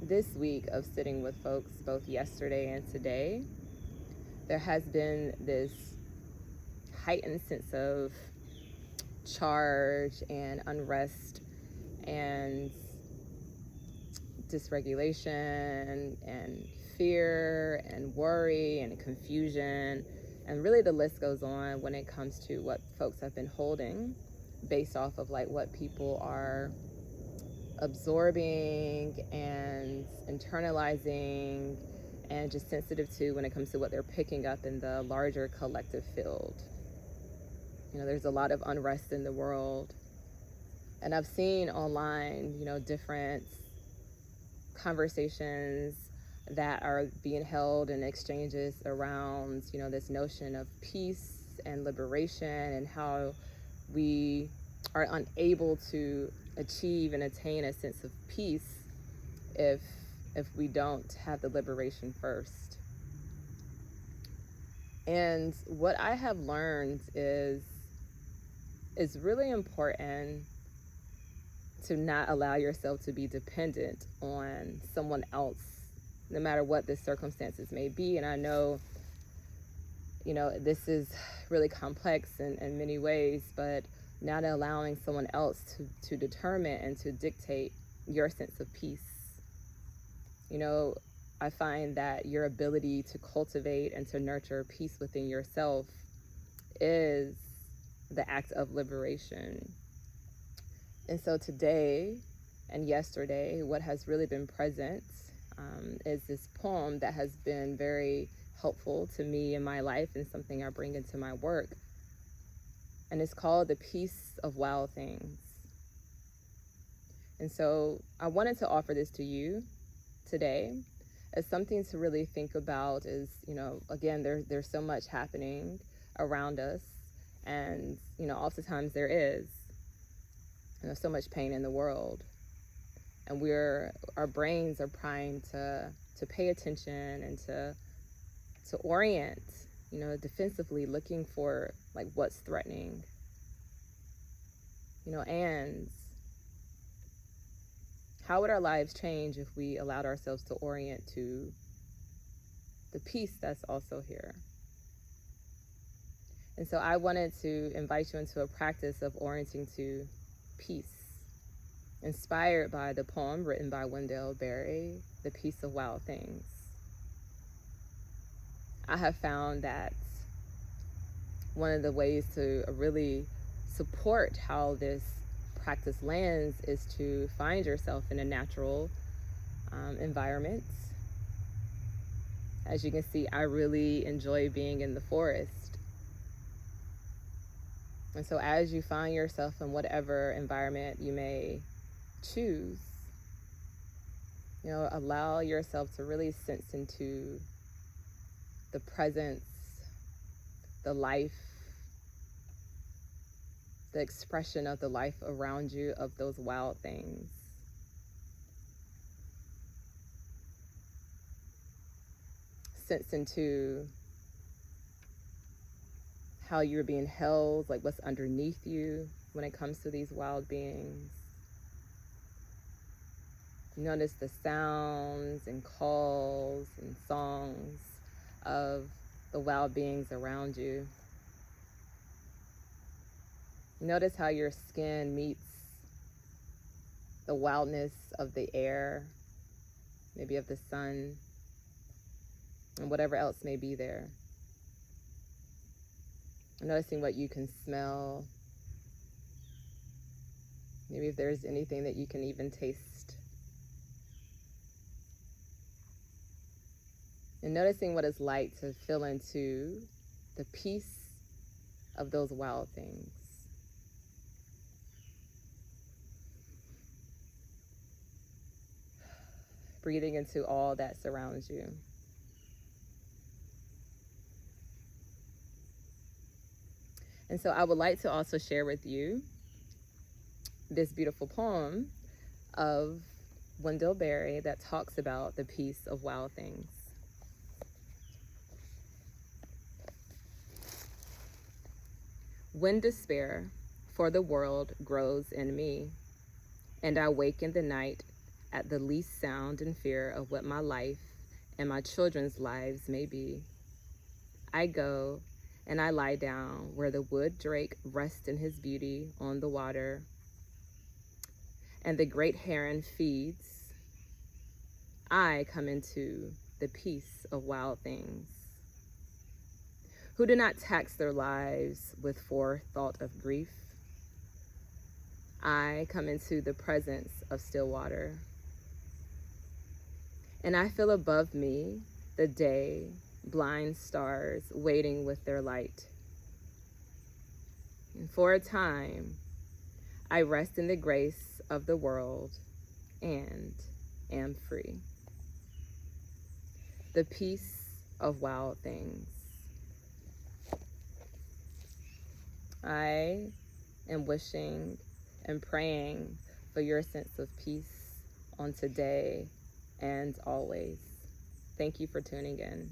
this week of sitting with folks, both yesterday and today, there has been this heightened sense of charge and unrest and dysregulation and fear and worry and confusion. And really the list goes on when it comes to what folks have been holding based off of like what people are absorbing and internalizing and just sensitive to when it comes to what they're picking up in the larger collective field. You know, there's a lot of unrest in the world. And I've seen online, different conversations that are being held in exchanges around, this notion of peace and liberation and how we are unable to achieve and attain a sense of peace if we don't have the liberation first. And what I have learned is it's really important to not allow yourself to be dependent on someone else, no matter what the circumstances may be. And I know, this is really complex in many ways, but not allowing someone else to determine and to dictate your sense of peace. I find that your ability to cultivate and to nurture peace within yourself is the act of liberation. And so today and yesterday, what has really been present is this poem that has been very helpful to me in my life and something I bring into my work. And it's called The Peace of Wild Things. And so I wanted to offer this to you today as something to really think about. Is, again, there's so much happening around us, and oftentimes there is so much pain in the world, and our brains are primed to pay attention and to orient, defensively, looking for like what's threatening, and how would our lives change if we allowed ourselves to orient to the peace that's also here? And so I wanted to invite you into a practice of orienting to peace, inspired by the poem written by Wendell Berry, The Peace of Wild Things. I have found that one of the ways to really support how this practice lands is to find yourself in a natural environment. As you can see, I really enjoy being in the forest. And so as you find yourself in whatever environment you may choose, allow yourself to really sense into the presence, the life, the expression of the life around you of those wild things. Sense into how you're being held, like what's underneath you when it comes to these wild beings. Notice the sounds and calls and songs of the wild beings around you. Notice how your skin meets the wildness of the air, maybe of the sun, and whatever else may be there. Noticing what you can smell. Maybe if there's anything that you can even taste. And noticing what it's like to feel into the peace of those wild things. Breathing into all that surrounds you. And so I would like to also share with you this beautiful poem of Wendell Berry that talks about the peace of wild things. When despair for the world grows in me, and I wake in the night at the least sound and fear of what my life and my children's lives may be. I go and I lie down where the wood drake rests in his beauty on the water, and the great heron feeds. I come into the peace of wild things, who do not tax their lives with forethought of grief. I come into the presence of still water, and I feel above me the day, blind stars waiting with their light. And for a time, I rest in the grace of the world and am free. The peace of wild things. I am wishing and praying for your sense of peace on today and always. Thank you for tuning in.